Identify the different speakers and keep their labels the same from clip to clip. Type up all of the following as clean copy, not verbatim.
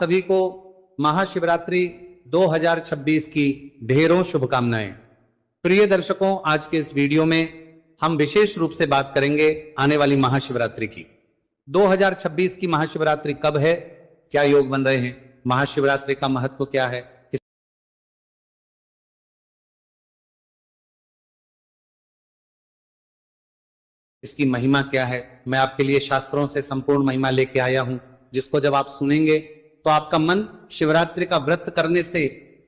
Speaker 1: सभी को महाशिवरात्रि 2026 की ढेरों शुभकामनाएं। प्रिय दर्शकों, आज के इस वीडियो में हम विशेष रूप से बात करेंगे आने वाली महाशिवरात्रि की। 2026 की महाशिवरात्रि कब है, क्या योग बन रहे हैं, महाशिवरात्रि का महत्व क्या है, इसकी महिमा क्या है। मैं आपके लिए शास्त्रों से संपूर्ण महिमा लेके आया हूं, जिसको जब आप सुनेंगे तो आपका मन शिवरात्रि का व्रत करने से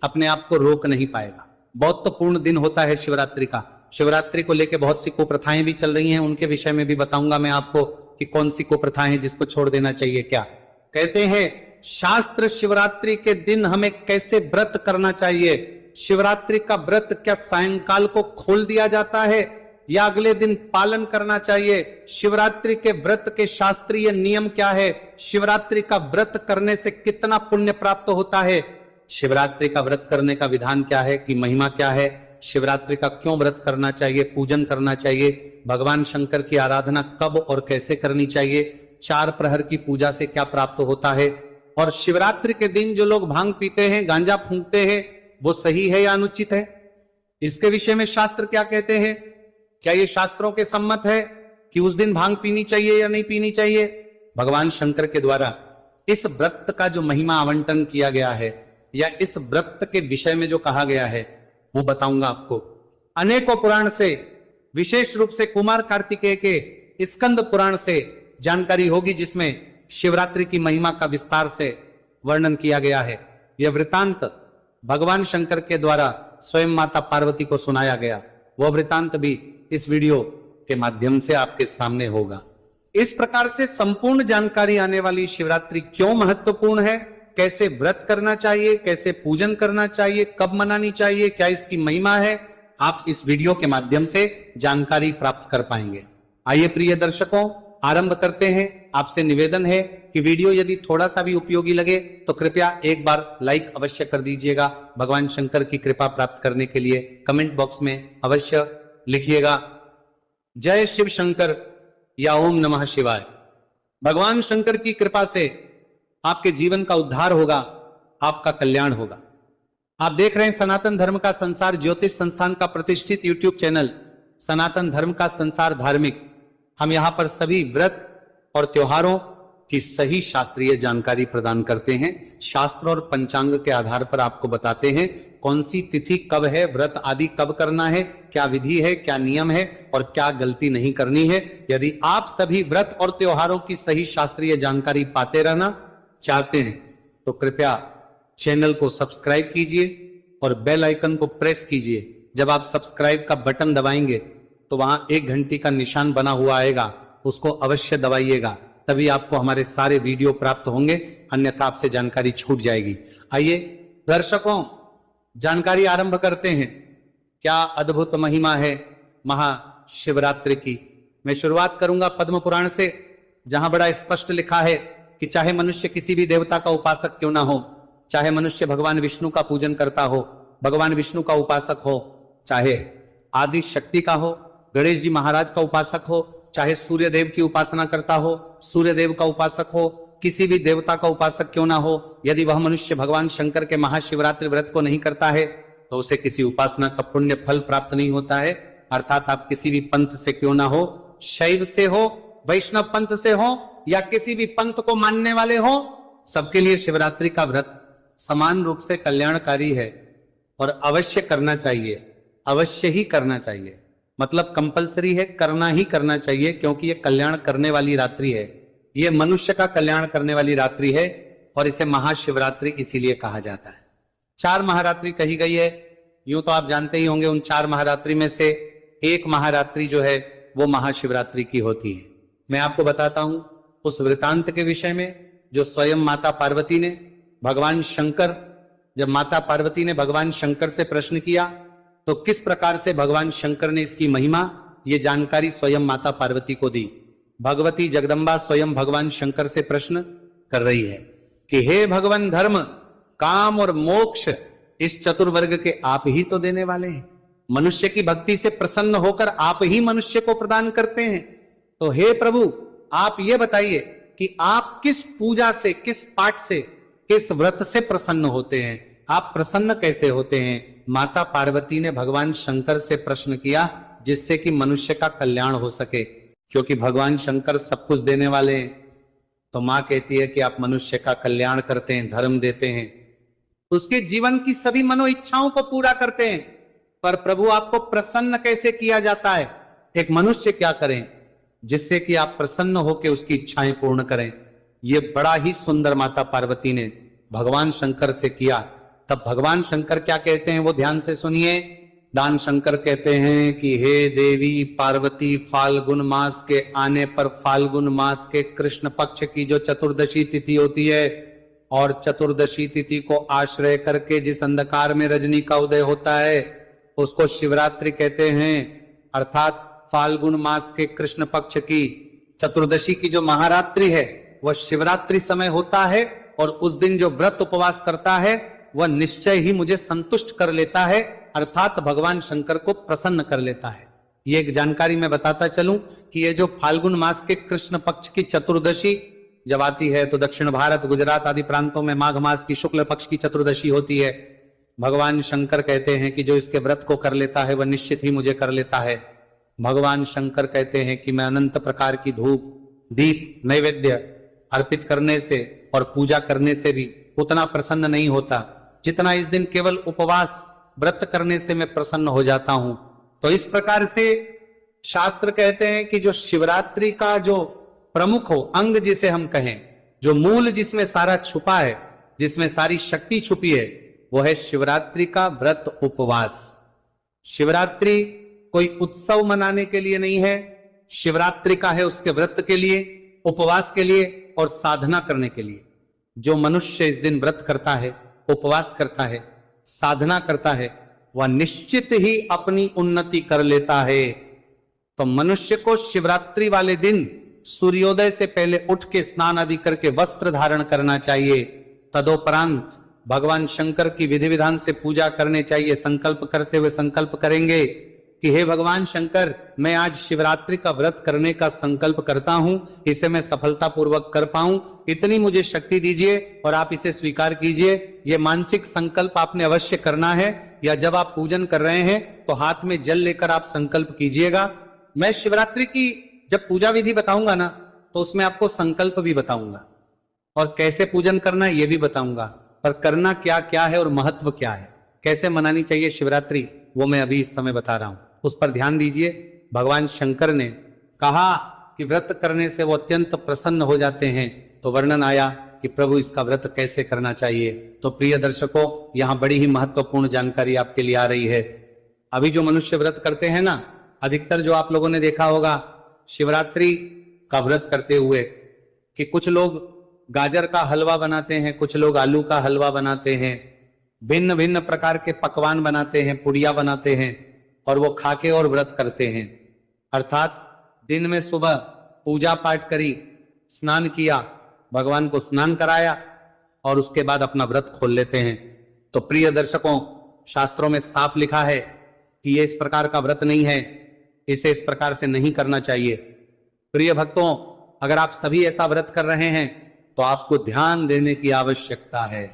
Speaker 1: अपने आप को रोक नहीं पाएगा। बहुत तो पूर्ण दिन होता है शिवरात्रि का। शिवरात्रि को लेकर बहुत सी कुप्रथाएं भी चल रही हैं, उनके विषय में भी बताऊंगा मैं आपको कि कौन सी कुप्रथाएं हैं जिसको छोड़ देना चाहिए। क्या कहते हैं शास्त्र शिवरात्रि के दिन हमें कैसे व्रत करना चाहिए। शिवरात्रि का व्रत क्या सायंकाल को खोल दिया जाता है या अगले दिन पालन करना चाहिए। शिवरात्रि के व्रत के शास्त्रीय नियम क्या है, शिवरात्रि का व्रत करने से कितना पुण्य प्राप्त होता है, शिवरात्रि का व्रत करने का विधान क्या है, कि महिमा क्या है, शिवरात्रि का क्यों व्रत करना चाहिए, पूजन करना चाहिए, भगवान शंकर की आराधना कब और कैसे करनी चाहिए, 4 प्रहर की पूजा से क्या प्राप्त होता है, और शिवरात्रि के दिन जो लोग भांग पीते हैं, गांजा फूंकते हैं, वो सही है या अनुचित है, इसके विषय में शास्त्र क्या कहते हैं। क्या ये शास्त्रों के सम्मत है कि उस दिन भांग पीनी चाहिए या नहीं पीनी चाहिए। भगवान शंकर के द्वारा इस व्रत का जो महिमा आवंटन किया गया है या इस व्रत के विषय में जो कहा गया है वो बताऊंगा आपको। अनेकों पुराण से, विशेष रूप से कुमार कार्तिकेय के स्कंद पुराण से जानकारी होगी, जिसमें शिवरात्रि की महिमा का विस्तार से वर्णन किया गया है। यह वृतांत भगवान शंकर के द्वारा स्वयं माता पार्वती को सुनाया गया। वह वृतांत भी इस वीडियो के माध्यम से आपके सामने होगा। इस प्रकार से संपूर्ण जानकारी आने वाली शिवरात्रि क्यों महत्वपूर्ण है, कैसे व्रत करना चाहिए, कैसे पूजन करना चाहिए, कब मनानी चाहिए, क्या इसकी महिमा है, आप इस वीडियो के माध्यम से जानकारी प्राप्त कर पाएंगे। आइए प्रिय दर्शकों, आरंभ करते हैं। आपसे निवेदन है कि वीडियो यदि थोड़ा सा भी उपयोगी लगे तो कृपया एक बार लाइक अवश्य कर दीजिएगा। भगवान शंकर की कृपा प्राप्त करने के लिए कमेंट बॉक्स में अवश्य लिखिएगा जय शिव शंकर या ओम नमः शिवाय। भगवान शंकर की कृपा से आपके जीवन का उद्धार होगा, आपका कल्याण होगा। आप देख रहे हैं सनातन धर्म का संसार ज्योतिष संस्थान का प्रतिष्ठित यूट्यूब चैनल सनातन धर्म का संसार धार्मिक। हम यहां पर सभी व्रत और त्योहारों की सही शास्त्रीय जानकारी प्रदान करते हैं। शास्त्र और पंचांग के आधार पर आपको बताते हैं कौन सी तिथि कब है, व्रत आदि कब करना है, क्या विधि है, क्या नियम है और क्या गलती नहीं करनी है। यदि आप सभी व्रत और त्योहारों की सही शास्त्रीय जानकारी पाते रहना चाहते हैं तो कृपया चैनल को सब्सक्राइब कीजिए और बेल आइकन को प्रेस कीजिए। जब आप सब्सक्राइब का बटन दबाएंगे तो वहां 1 घंटी का निशान बना हुआ आएगा, उसको अवश्य दबाइएगा, तभी आपको हमारे सारे वीडियो प्राप्त होंगे, अन्यथा आपसे जानकारी छूट जाएगी। आइए दर्शकों, जानकारी आरंभ करते हैं। क्या अद्भुत महिमा है महाशिवरात्रि की। मैं शुरुआत करूंगा पद्म पुराण से, जहां बड़ा स्पष्ट लिखा है कि चाहे मनुष्य किसी भी देवता का उपासक क्यों ना हो, चाहे मनुष्य भगवान विष्णु का पूजन करता हो, भगवान विष्णु का उपासक हो, चाहे आदि शक्ति का हो, गणेश जी महाराज का उपासक हो, चाहे सूर्य देव की उपासना करता हो, सूर्य देव का उपासक हो, किसी भी देवता का उपासक क्यों ना हो, यदि वह मनुष्य भगवान शंकर के महाशिवरात्रि व्रत को नहीं करता है तो उसे किसी उपासना का पुण्य फल प्राप्त नहीं होता है। अर्थात आप किसी भी पंथ से क्यों ना हो, शैव से हो, वैष्णव पंथ से हो या किसी भी पंथ को मानने वाले हो, सबके लिए शिवरात्रि का व्रत समान रूप से कल्याणकारी है और अवश्य करना चाहिए, अवश्य ही करना चाहिए। मतलब कंपलसरी है, करना ही करना चाहिए, क्योंकि यह कल्याण करने वाली रात्रि है, यह मनुष्य का कल्याण करने वाली रात्रि है और इसे महाशिवरात्रि इसीलिए कहा जाता है। 4 महारात्रि कही गई है। यूं तो आप जानते ही होंगे उन 4 महारात्रि में से एक महारात्रि जो है वो महाशिवरात्रि की होती है। मैं आपको बताता हूं उस वृतांत के विषय में जो स्वयं माता पार्वती ने भगवान शंकर, जब माता पार्वती ने भगवान शंकर से प्रश्न किया तो किस प्रकार से भगवान शंकर ने इसकी महिमा, ये जानकारी स्वयं माता पार्वती को दी। भगवती जगदम्बा स्वयं भगवान शंकर से प्रश्न कर रही है कि हे भगवान, धर्म, काम और मोक्ष इस चतुर्वर्ग के आप ही तो देने वाले हैं। मनुष्य की भक्ति से प्रसन्न होकर आप ही मनुष्य को प्रदान करते हैं। तो हे प्रभु, आप ये बताइए कि आप किस पूजा से, किस पाठ से किस व्रत से प्रसन्न होते हैं? आप प्रसन्न कैसे होते हैं? माता पार्वती ने भगवान शंकर से प्रश्न किया, जिससे कि मनुष्य का कल्याण हो सके, क्योंकि भगवान शंकर सब कुछ देने वाले हैं। तो मां कहती है कि आप मनुष्य का कल्याण करते हैं, धर्म देते हैं, उसके जीवन की सभी मनो इच्छाओं को पूरा करते हैं। पर प्रभु आपको प्रसन्न कैसे किया जाता है? एक मनुष्य क्या करें जिससे कि आप प्रसन्न होकर उसकी इच्छाएं पूर्ण करें? ये बड़ा ही सुंदर माता पार्वती ने भगवान शंकर से किया। तब भगवान शंकर क्या कहते हैं वो ध्यान से सुनिए। दान शंकर कहते हैं कि हे देवी पार्वती, फाल्गुन मास के आने पर, फाल्गुन मास के कृष्ण पक्ष की जो चतुर्दशी तिथि होती है, और चतुर्दशी तिथि को आश्रय करके जिस अंधकार में रजनी का उदय होता है उसको शिवरात्रि कहते हैं। अर्थात फाल्गुन मास के कृष्ण पक्ष की चतुर्दशी की जो महारात्रि है वह शिवरात्रि समय होता है, और उस दिन जो व्रत उपवास करता है वह निश्चय ही मुझे संतुष्ट कर लेता है, अर्थात भगवान शंकर को प्रसन्न कर लेता है। ये एक जानकारी मैं बताता चलूं कि ये जो फाल्गुन मास के कृष्ण पक्ष की चतुर्दशी जब आती है तो दक्षिण भारत, गुजरात आदि प्रांतों में माघ मास की शुक्ल पक्ष की चतुर्दशी होती है। भगवान शंकर कहते हैं कि जो इसके व्रत को कर लेता है वह निश्चित ही मुझे कर लेता है। भगवान शंकर कहते हैं कि मैं अनंत प्रकार की धूप, दीप, नैवेद्य अर्पित करने से और पूजा करने से भी उतना प्रसन्न नहीं होता जितना इस दिन केवल उपवास व्रत करने से मैं प्रसन्न हो जाता हूं। तो इस प्रकार से शास्त्र कहते हैं कि जो शिवरात्रि का जो प्रमुख हो अंग जिसे हम कहें, जो मूल जिसमें सारा छुपा है, जिसमें सारी शक्ति छुपी है, वो है शिवरात्रि का व्रत उपवास। शिवरात्रि कोई उत्सव मनाने के लिए नहीं है, शिवरात्रि का है उसके व्रत के लिए, उपवास के लिए और साधना करने के लिए। जो मनुष्य इस दिन व्रत करता है, उपवास करता है, साधना करता है, वह निश्चित ही अपनी उन्नति कर लेता है। तो मनुष्य को शिवरात्रि वाले दिन सूर्योदय से पहले उठ के स्नान आदि करके वस्त्र धारण करना चाहिए। तदोपरांत भगवान शंकर की विधि विधान से पूजा करने चाहिए। संकल्प करते हुए संकल्प करेंगे कि हे भगवान शंकर, मैं आज शिवरात्रि का व्रत करने का संकल्प करता हूं, इसे मैं सफलतापूर्वक कर पाऊं, इतनी मुझे शक्ति दीजिए और आप इसे स्वीकार कीजिए। यह मानसिक संकल्प आपने अवश्य करना है, या जब आप पूजन कर रहे हैं तो हाथ में जल लेकर आप संकल्प कीजिएगा। मैं शिवरात्रि की जब पूजा विधि बताऊंगा ना तो उसमें आपको संकल्प भी बताऊंगा और कैसे पूजन करना है ये भी बताऊंगा, पर करना क्या क्या है और महत्व क्या है, कैसे मनानी चाहिए शिवरात्रि, वो मैं अभी इस समय बता रहा हूं, उस पर ध्यान दीजिए। भगवान शंकर ने कहा कि व्रत करने से वो अत्यंत प्रसन्न हो जाते हैं, तो वर्णन आया कि प्रभु इसका व्रत कैसे करना चाहिए। तो प्रिय दर्शकों, यहां बड़ी ही महत्वपूर्ण जानकारी आपके लिए आ रही है। अभी जो मनुष्य व्रत करते हैं ना, अधिकतर जो आप लोगों ने देखा होगा शिवरात्रि का व्रत करते हुए कि कुछ लोग गाजर का हलवा बनाते हैं, कुछ लोग आलू का हलवा बनाते हैं, भिन्न भिन्न प्रकार के पकवान बनाते हैं, पुड़िया बनाते हैं, और वो खाके और व्रत करते हैं। अर्थात दिन में सुबह पूजा पाठ करी, स्नान किया, भगवान को स्नान कराया और उसके बाद अपना व्रत खोल लेते हैं। तो प्रिय दर्शकों, शास्त्रों में साफ लिखा है कि ये इस प्रकार का व्रत नहीं है, इसे इस प्रकार से नहीं करना चाहिए। प्रिय भक्तों, अगर आप सभी ऐसा व्रत कर रहे हैं तो आपको ध्यान देने की आवश्यकता है,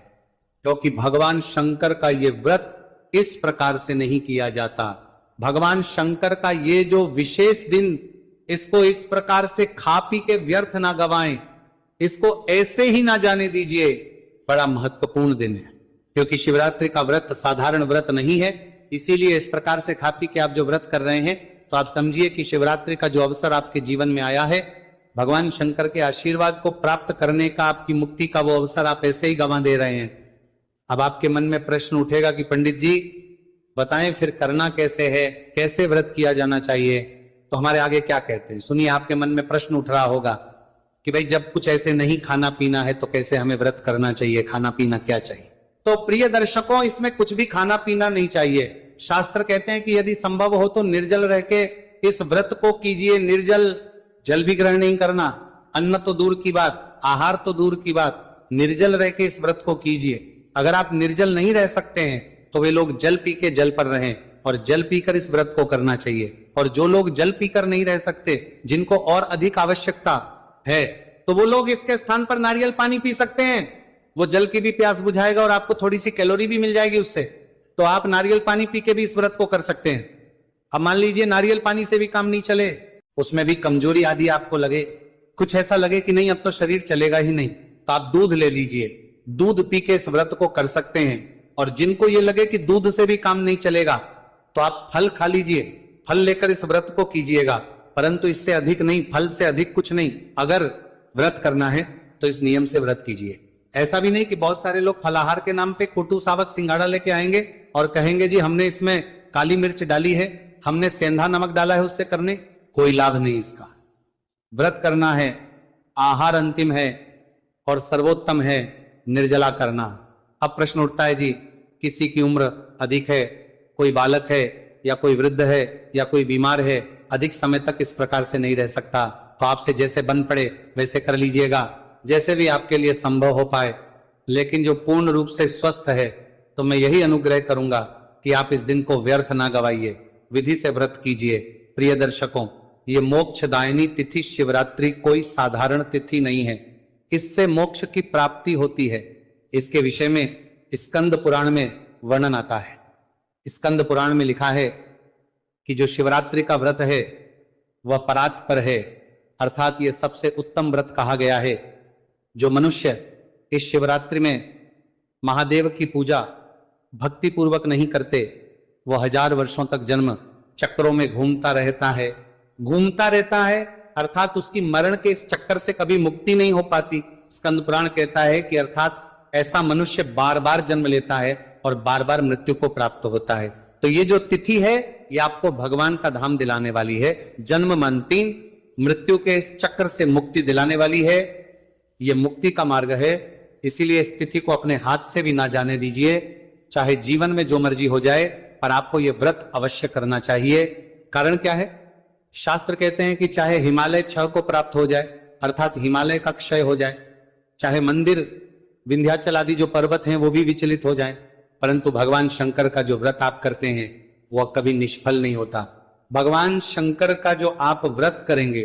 Speaker 1: क्योंकि भगवान शंकर का ये व्रत इस प्रकार से नहीं किया जाता। भगवान शंकर का ये जो विशेष दिन, इसको इस प्रकार से खा पी के व्यर्थ ना गवाएं, इसको ऐसे ही ना जाने दीजिए। बड़ा महत्वपूर्ण दिन है, क्योंकि शिवरात्रि का व्रत साधारण व्रत नहीं है। इसीलिए इस प्रकार से खा पी के आप जो व्रत कर रहे हैं, तो आप समझिए कि शिवरात्रि का जो अवसर आपके जीवन में आया है, भगवान शंकर के आशीर्वाद को प्राप्त करने का, आपकी मुक्ति का वो अवसर आप ऐसे ही गंवा दे रहे हैं। अब आपके मन में प्रश्न उठेगा कि पंडित जी बताएं फिर करना कैसे है, कैसे व्रत किया जाना चाहिए। तो हमारे आगे क्या कहते हैं सुनिए। आपके मन में प्रश्न उठ रहा होगा कि भाई जब कुछ ऐसे नहीं खाना पीना है तो कैसे हमें व्रत करना चाहिए, खाना पीना क्या चाहिए। तो प्रिय दर्शकों, इसमें कुछ भी खाना पीना नहीं चाहिए। शास्त्र कहते हैं कि यदि संभव हो तो निर्जल रह के इस व्रत को कीजिए। निर्जल, जल भी ग्रहण नहीं करना, अन्न तो दूर की बात, आहार तो दूर की बात, निर्जल रह के इस व्रत को कीजिए। अगर आप निर्जल नहीं रह सकते हैं तो वे लोग जल पी के जल पर रहें, और जल पीकर इस व्रत को करना चाहिए। और जो लोग जल पीकर नहीं रह सकते, जिनको और अधिक आवश्यकता है, तो वो लोग इसके स्थान पर नारियल पानी पी सकते हैं। वो जल की भी प्यास बुझाएगा और आपको थोड़ी सी कैलोरी भी मिल जाएगी उससे। तो आप नारियल पानी पी के भी इस व्रत को कर सकते हैं। अब मान लीजिए नारियल पानी से भी काम नहीं चले, उसमें भी कमजोरी आदि आपको लगे, कुछ ऐसा लगे कि नहीं अब तो शरीर चलेगा ही नहीं, तो आप दूध ले लीजिए, दूध पी के इस व्रत को कर सकते हैं। और जिनको ये लगे कि दूध से भी काम नहीं चलेगा तो आप फल खा लीजिए, फल लेकर इस व्रत को कीजिएगा, परंतु इससे अधिक नहीं, फल से अधिक कुछ नहीं। अगर व्रत करना है तो इस नियम से व्रत कीजिए। ऐसा भी नहीं कि बहुत सारे लोग फलाहार के नाम पे कोटू सावक सिंघाड़ा लेके आएंगे और कहेंगे जी हमने इसमें काली मिर्च डाली है, हमने सेंधा नमक डाला है, उससे करने कोई लाभ नहीं इसका। व्रत करना है, आहार अंतिम है और सर्वोत्तम है निर्जला करना। अब प्रश्न उठता है जी किसी की उम्र अधिक है, कोई बालक है या कोई वृद्ध है या कोई बीमार है, अधिक समय तक इस प्रकार से नहीं रह सकता, तो आपसे जैसे बन पड़े वैसे कर लीजिएगा, जैसे भी आपके लिए संभव हो पाए। लेकिन जो पूर्ण रूप से स्वस्थ है तो मैं यही अनुग्रह करूंगा कि आप इस दिन को व्यर्थ ना गवाइए, विधि से व्रत कीजिए। प्रिय दर्शकों, ये मोक्षदायिनी तिथि शिवरात्रि कोई साधारण तिथि नहीं है, इससे मोक्ष की प्राप्ति होती है। इसके विषय में स्कंद पुराण में वर्णन आता है। स्कंद पुराण में लिखा है कि जो शिवरात्रि का व्रत है वह परात्पर है, अर्थात ये सबसे उत्तम व्रत कहा गया है। जो मनुष्य इस शिवरात्रि में महादेव की पूजा भक्ति पूर्वक नहीं करते, वह 1000 वर्षों तक जन्म चक्रों में घूमता रहता है, अर्थात उसकी मरण के इस चक्कर से कभी मुक्ति नहीं हो पाती। स्कंद पुराण कहता है कि अर्थात ऐसा मनुष्य बार बार जन्म लेता है और बार बार मृत्यु को प्राप्त होता है। तो ये जो तिथि है ये आपको भगवान का धाम दिलाने वाली है, जन्म मरती मृत्यु के इस चक्र से मुक्ति दिलाने वाली है, ये मुक्ति का मार्ग है। इसीलिए इस तिथि को अपने हाथ से भी ना जाने दीजिए, चाहे जीवन में जो मर्जी हो जाए, पर आपको यह व्रत अवश्य करना चाहिए। कारण क्या है? शास्त्र कहते हैं कि चाहे हिमालय क्षय को प्राप्त हो जाए, अर्थात हिमालय का क्षय हो जाए, चाहे मंदिर विंध्याचल आदि जो पर्वत हैं वो भी विचलित हो जाएं, परंतु भगवान शंकर का जो व्रत आप करते हैं वह कभी निष्फल नहीं होता। भगवान शंकर का जो आप व्रत करेंगे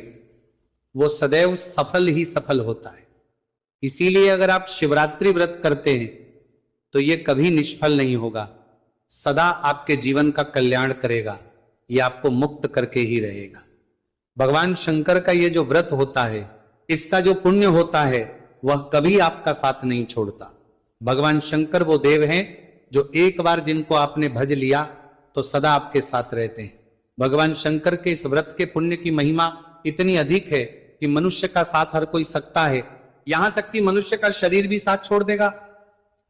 Speaker 1: वो सदैव सफल ही सफल होता है। इसीलिए अगर आप शिवरात्रि व्रत करते हैं तो ये कभी निष्फल नहीं होगा, सदा आपके जीवन का कल्याण करेगा, ये आपको मुक्त करके ही रहेगा। भगवान शंकर का ये जो व्रत होता है, इसका जो पुण्य होता है वह कभी आपका साथ नहीं छोड़ता। भगवान शंकर वो देव हैं जो एक बार जिनको आपने भज लिया तो सदा आपके साथ रहते हैं। भगवान शंकर के इस व्रत के पुण्य की महिमा इतनी अधिक है कि मनुष्य का साथ हर कोई सकता है, यहां तक कि मनुष्य का शरीर भी साथ छोड़ देगा,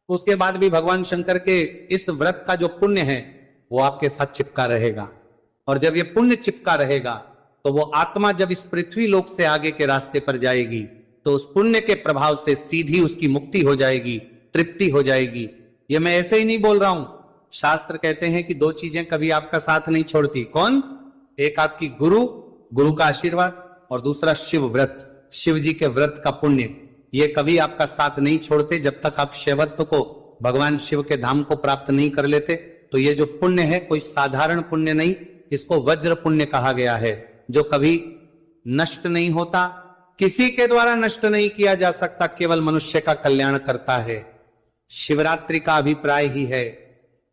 Speaker 1: उसके बाद भी भगवान शंकर के इस व्रत का जो पुण्य है वो आपके साथ चिपका रहेगा। और जब ये पुण्य चिपका रहेगा तो वो आत्मा जब इस पृथ्वी लोक से आगे के रास्ते पर जाएगी तो उस पुण्य के प्रभाव से सीधी उसकी मुक्ति हो जाएगी, तृप्ति हो जाएगी। ये मैं ऐसे ही नहीं बोल रहा हूं, शास्त्र कहते हैं कि 2 चीजें कभी आपका साथ नहीं छोड़ती। कौन? एक आपकी गुरु का आशीर्वाद, और दूसरा शिव व्रत, शिव जी के व्रत का पुण्य। ये कभी आपका साथ नहीं छोड़ते जब तक आप शैवत्व को, भगवान शिव के धाम को प्राप्त नहीं कर लेते। तो ये जो पुण्य है कोई साधारण पुण्य नहीं, इसको वज्र पुण्य कहा गया है, जो कभी नष्ट नहीं होता, किसी के द्वारा नष्ट नहीं किया जा सकता, केवल मनुष्य का कल्याण करता है। शिवरात्रि का अभिप्राय ही है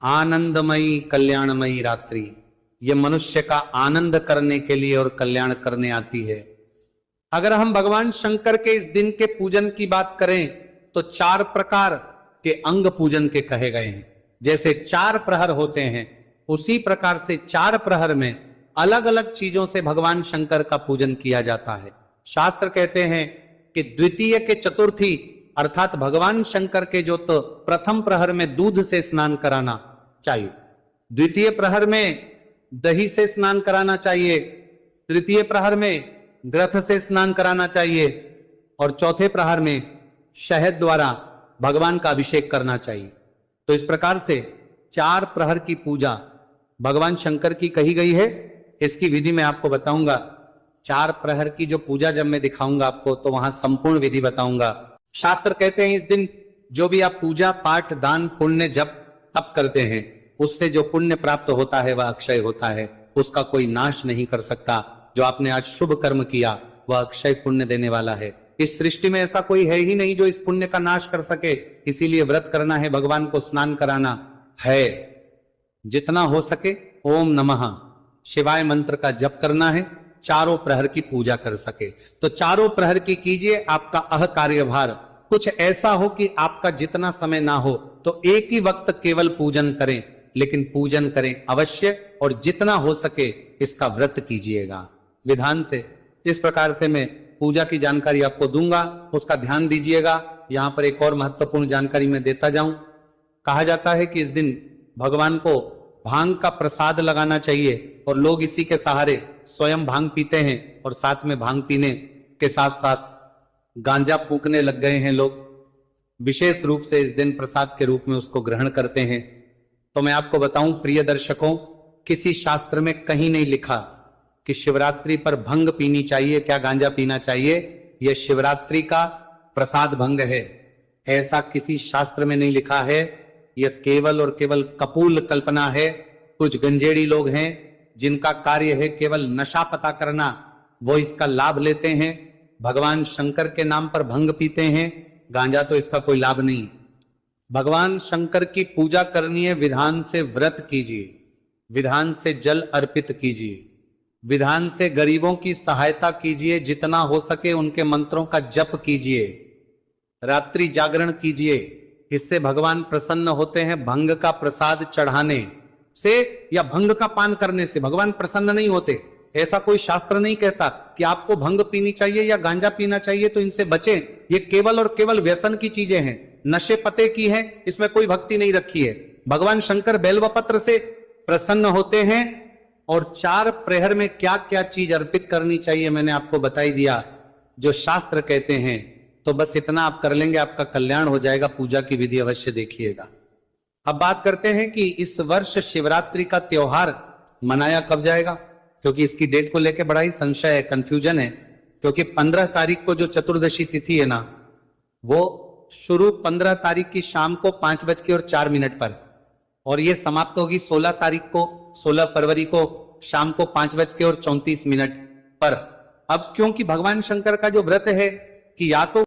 Speaker 1: आनंदमयी कल्याणमयी रात्रि। यह मनुष्य का आनंद करने के लिए और कल्याण करने आती है। अगर हम भगवान शंकर के इस दिन के पूजन की बात करें तो 4 प्रकार के अंग पूजन के कहे गए हैं। जैसे 4 प्रहर होते हैं, उसी प्रकार से 4 प्रहर में अलग अलग चीजों से भगवान शंकर का पूजन किया जाता है। शास्त्र कहते हैं कि द्वितीय के चतुर्थी अर्थात भगवान शंकर के जो तो प्रथम प्रहर में दूध से स्नान कराना चाहिए, द्वितीय प्रहर में दही से स्नान कराना चाहिए, तृतीय प्रहर में ग्रथ से स्नान कराना चाहिए और चौथे प्रहर में शहद द्वारा भगवान का अभिषेक करना चाहिए। तो इस प्रकार से 4 प्रहर की पूजा भगवान शंकर की कही गई है। इसकी विधि मैं आपको बताऊंगा। 4 प्रहर की जो पूजा जब मैं दिखाऊंगा आपको तो वहां संपूर्ण विधि बताऊंगा। शास्त्र कहते हैं इस दिन जो भी आप पूजा पाठ दान पुण्य जप तप करते हैं, उससे जो पुण्य प्राप्त होता है वह अक्षय होता है, उसका कोई नाश नहीं कर सकता। जो आपने आज शुभ कर्म किया वह अक्षय पुण्य देने वाला है। इस सृष्टि में ऐसा कोई है ही नहीं जो इस पुण्य का नाश कर सके, इसीलिए व्रत करना है, भगवान को स्नान कराना है। जितना हो सके ओम नमः शिवाय मंत्र का जप करना है, चारों प्रहर की पूजा कर सके तो चारों प्रहर की कीजिए। आपका अह कार्यभार कुछ ऐसा हो कि आपका जितना समय ना हो तो एक ही वक्त केवल पूजन करें, लेकिन पूजन करें अवश्य और जितना हो सके इसका व्रत कीजिएगा विधान से। इस प्रकार से मैं पूजा की जानकारी आपको दूंगा, उसका ध्यान दीजिएगा। यहां पर एक और महत्वपूर्ण जानकारी मैं देता जाऊं। कहा जाता है कि इस दिन भगवान को भांग का प्रसाद लगाना चाहिए और लोग इसी के सहारे स्वयं भांग पीते हैं और साथ में भांग पीने के साथ साथ गांजा फूकने लग गए हैं लोग। विशेष रूप से इस दिन प्रसाद के रूप में उसको ग्रहण करते हैं। तो मैं आपको बताऊं प्रिय दर्शकों, किसी शास्त्र में कहीं नहीं लिखा कि शिवरात्रि पर भंग पीनी चाहिए, क्या गांजा पीना चाहिए। यह शिवरात्रि का प्रसाद भंग है, ऐसा किसी शास्त्र में नहीं लिखा है। यह केवल और केवल कपूल कल्पना है। कुछ गंजेड़ी लोग हैं जिनका कार्य है केवल नशा पता करना, वो इसका लाभ लेते हैं। भगवान शंकर के नाम पर भंग पीते हैं, गांजा तो इसका कोई लाभ नहीं। भगवान शंकर की पूजा करनी है, विधान से व्रत कीजिए, विधान से जल अर्पित कीजिए, विधान से गरीबों की सहायता कीजिए, जितना हो सके उनके मंत्रों का जप कीजिए, रात्रि जागरण कीजिए। इससे भगवान प्रसन्न होते हैं। भंग का प्रसाद चढ़ाने से या भंग का पान करने से भगवान प्रसन्न नहीं होते। ऐसा कोई शास्त्र नहीं कहता कि आपको भंग पीनी चाहिए या गांजा पीना चाहिए, तो इनसे बचें। ये केवल और केवल व्यसन की चीजें हैं, नशे पते की हैं, इसमें कोई भक्ति नहीं रखी है। भगवान शंकर बेलवपत्र से प्रसन्न होते हैं। और चार प्रहर में क्या क्या चीज अर्पित करनी चाहिए मैंने आपको बताई दिया, जो शास्त्र कहते हैं। तो बस इतना आप कर लेंगे, आपका कल्याण हो जाएगा। पूजा की विधि अवश्य देखिएगा। अब बात करते हैं कि इस वर्ष शिवरात्रि का त्योहार मनाया कब जाएगा, क्योंकि इसकी डेट को लेकर बड़ा ही संशय है, कंफ्यूजन है। क्योंकि 15 तारीख को जो चतुर्दशी तिथि है ना, वो शुरू 15 तारीख की शाम को 5:04 पर और ये समाप्त होगी 16 तारीख को, 16 फरवरी को शाम को 5:34 पर। अब क्योंकि भगवान शंकर का जो व्रत है कि या तो